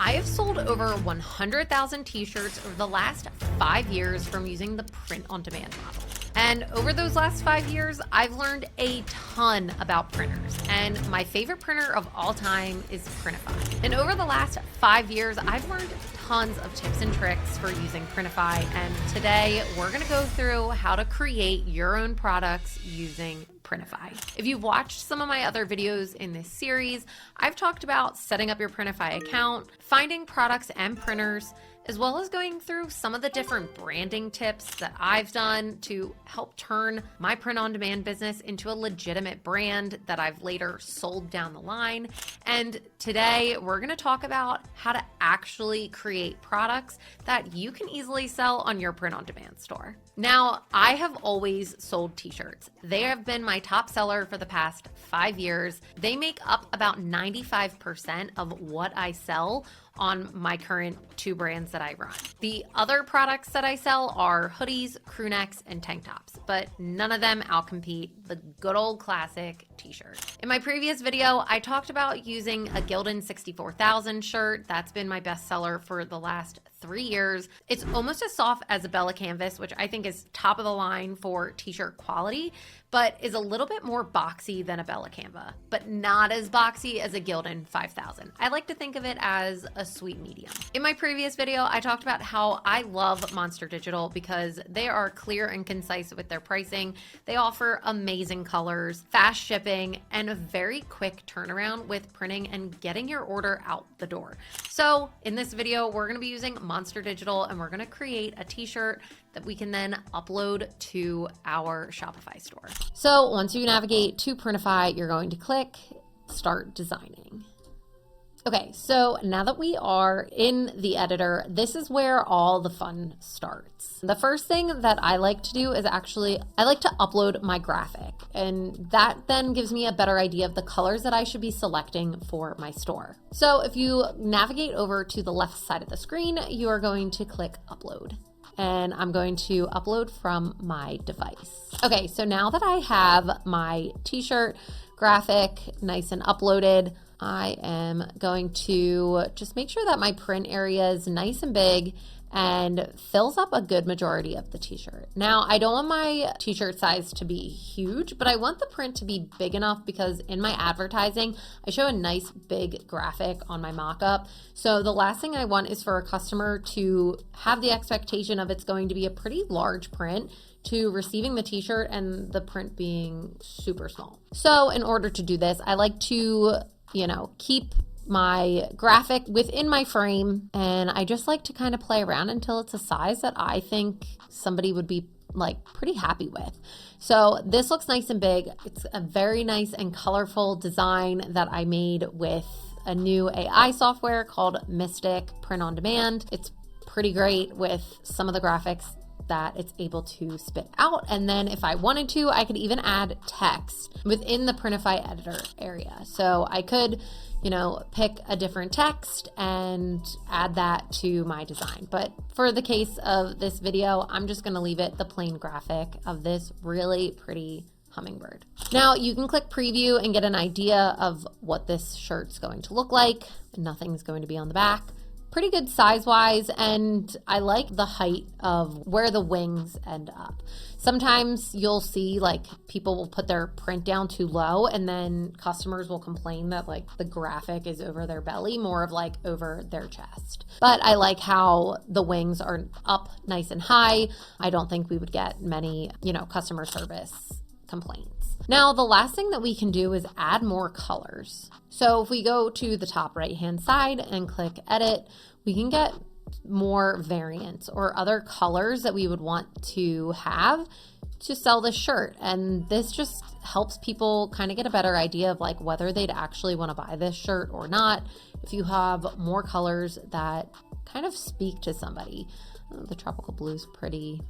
I have sold over 100,000 t-shirts over the last 5 years from using the print-on-demand model. And over those last 5 years, I've learned a ton about printers. And my favorite printer of all time is Printify. And over the last 5 years, I've learned tons of tips and tricks for using Printify. And today we're gonna go through how to create your own products using Printify. If you've watched some of my other videos in this series, I've talked about setting up your Printify account, finding products and printers, as well as going through some of the different branding tips that I've done to help turn my print-on-demand business into a legitimate brand that I've later sold down the line. And today we're gonna talk about how to actually create products that you can easily sell on your print-on-demand store. Now, I have always sold t-shirts. They have been my top seller for the past 5 years. They make up about 95% of what I sell on my current 2 brands that I run. The other products that I sell are hoodies, crew necks, and tank tops, but none of them outcompete the good old classic t-shirt. In my previous video, I talked about using a Gildan 64,000 shirt. That's been my best seller for the last 3 years. It's almost as soft as a Bella canvas, which I think is top of the line for t-shirt quality, but is a little bit more boxy than a Bella Canva, but not as boxy as a Gildan 5000. I like to think of it as a sweet medium. In my previous video, I talked about how I love Monster Digital because they are clear and concise with their pricing. They offer amazing colors, fast shipping, and a very quick turnaround with printing and getting your order out the door. So in this video, we're gonna be using Monster Digital and we're gonna create a t-shirt that we can then upload to our Shopify store. So once you navigate to Printify, you're going to click Start Designing. Okay, so now that we are in the editor, this is where all the fun starts. The first thing that I like to do is I like to upload my graphic, and that then gives me a better idea of the colors that I should be selecting for my store. So if you navigate over to the left side of the screen, you are going to click Upload. And I'm going to upload from my device. Okay, so now that I have my t-shirt graphic nice and uploaded, I am going to just make sure that my print area is nice and big and fills up a good majority of the t-shirt. Now, I don't want my t-shirt size to be huge, but I want the print to be big enough because in my advertising, I show a nice big graphic on my mock-up. So the last thing I want is for a customer to have the expectation of it's going to be a pretty large print to receiving the t-shirt and the print being super small. So in order to do this, I like to, keep my graphic within my frame, and I just like to kind of play around until it's a size that I think somebody would be pretty happy with. So this looks nice and big. It's a very nice and colorful design that I made with a new AI software called Mystic Print on Demand. It's pretty great with some of the graphics that it's able to spit out. And then if I wanted to, I could even add text within the Printify editor area. So I could, pick a different text and add that to my design. But for the case of this video, I'm just gonna leave it the plain graphic of this really pretty hummingbird. Now you can click preview and get an idea of what this shirt's going to look like. Nothing's going to be on the back. Pretty good size-wise, and I like the height of where the wings end up. Sometimes you'll see people will put their print down too low, and then customers will complain that the graphic is over their belly, more of over their chest. But I like how the wings are up nice and high. I don't think we would get many, customer service complaints. Now, the last thing that we can do is add more colors. So if we go to the top right-hand side and click edit, we can get more variants or other colors that we would want to have to sell this shirt. And this just helps people kind of get a better idea of whether they'd actually want to buy this shirt or not. If you have more colors that kind of speak to somebody. The tropical blue is pretty.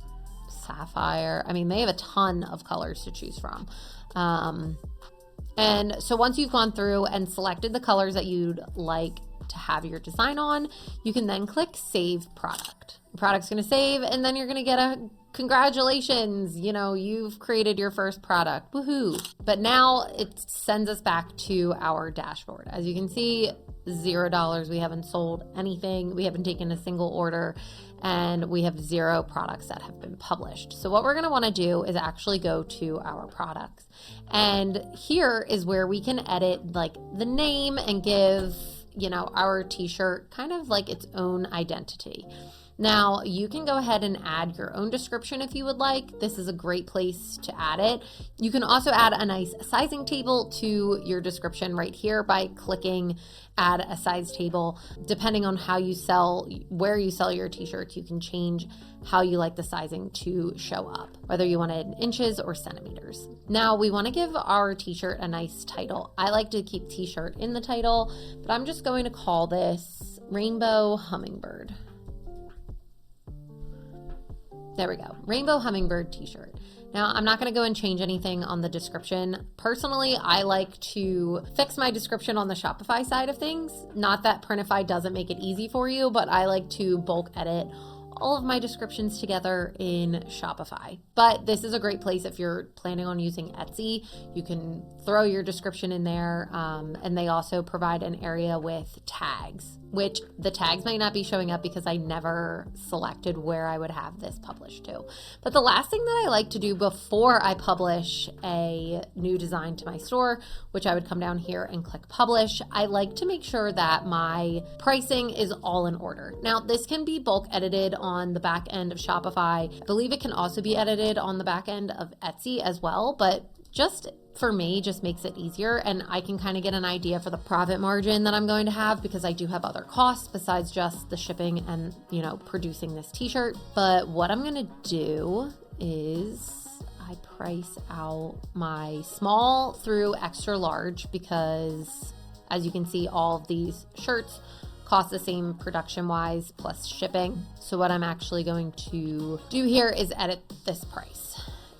Sapphire. I mean, they have a ton of colors to choose from. And so once you've gone through and selected the colors that you'd like to have your design on, you can then click Save Product. product's going to save, and then you're going to get a congratulations, you know, you've created your first product. Woohoo. But now it sends us back to our dashboard. As you can see, $0. We haven't sold anything. We haven't taken a single order, and we have 0 products that have been published. So what we're going to want to do is actually go to our products. And here is where we can edit like the name and give, you know, our t-shirt kind of like its own identity. Now, you can go ahead and add your own description if you would like. This is a great place to add it. You can also add a nice sizing table to your description right here by clicking add a size table. Depending on how you sell, where you sell your t-shirts, you can change how you like the sizing to show up, whether you want it in inches or centimeters. Now, we want to give our t-shirt a nice title. I like to keep t-shirt in the title, but I'm just going to call this Rainbow Hummingbird. There we go. Rainbow Hummingbird t-shirt. Now, I'm not going to go and change anything on the description. Personally, I like to fix my description on the Shopify side of things. Not that Printify doesn't make it easy for you, but I like to bulk edit all of my descriptions together in Shopify. But this is a great place if you're planning on using Etsy. You can throw your description in there, and they also provide an area with tags, which the tags might not be showing up because I never selected where I would have this published to. But the last thing that I like to do before I publish a new design to my store, which I would come down here and click publish, I like to make sure that my pricing is all in order. Now, this can be bulk edited on the back end of Shopify. I believe it can also be edited on the back end of Etsy as well, but just for me, just makes it easier, and I can kind of get an idea for the profit margin that I'm going to have because I do have other costs besides just the shipping and, you know, producing this t-shirt. But what I'm going to do is I price out my small through extra large because, as you can see, all of these shirts cost the same production wise plus shipping. So what I'm actually going to do here is edit this price.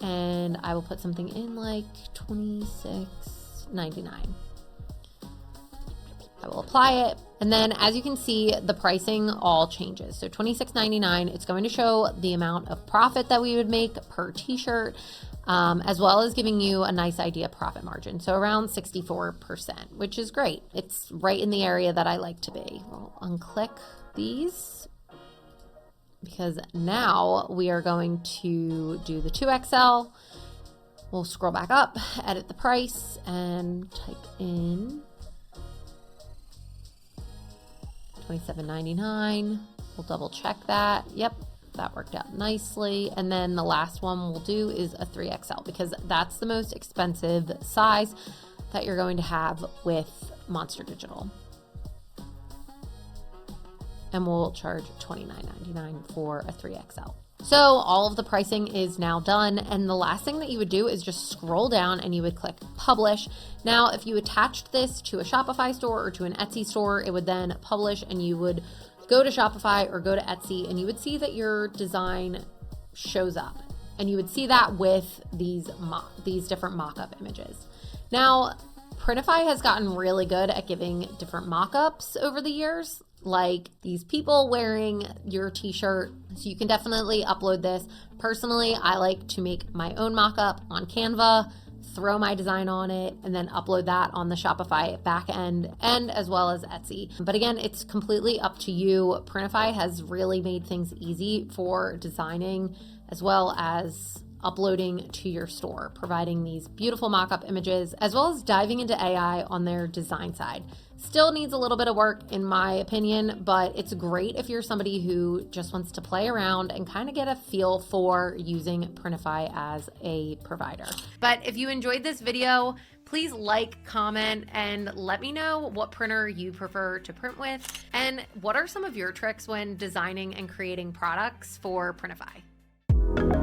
And I will put something in like $26.99. I will apply it. And then as you can see, the pricing all changes. So $26.99, it's going to show the amount of profit that we would make per t-shirt, as well as giving you a nice idea of profit margin. So around 64%, which is great. It's right in the area that I like to be. We'll unclick these, because now we are going to do the 2XL. We'll scroll back up, edit the price, and type in $27.99. We'll double check that. Yep, that worked out nicely. And then the last one we'll do is a 3XL because that's the most expensive size that you're going to have with Monster Digital. And we'll charge $29.99 for a 3XL. So all of the pricing is now done. And the last thing that you would do is just scroll down and you would click publish. Now, if you attached this to a Shopify store or to an Etsy store, it would then publish and you would go to Shopify or go to Etsy and you would see that your design shows up. And you would see that with these different mock-up images. Now, Printify has gotten really good at giving different mock-ups over the years, like these people wearing your t-shirt. So you can definitely upload this. Personally, I like to make my own mock-up on Canva, throw my design on it, and then upload that on the Shopify backend and as well as Etsy. But again, it's completely up to you. Printify has really made things easy for designing as well as uploading to your store, providing these beautiful mock-up images, as well as diving into AI on their design side. Still needs a little bit of work in my opinion, but it's great if you're somebody who just wants to play around and kind of get a feel for using Printify as a provider. But if you enjoyed this video, please like, comment, and let me know what printer you prefer to print with, and what are some of your tricks when designing and creating products for Printify.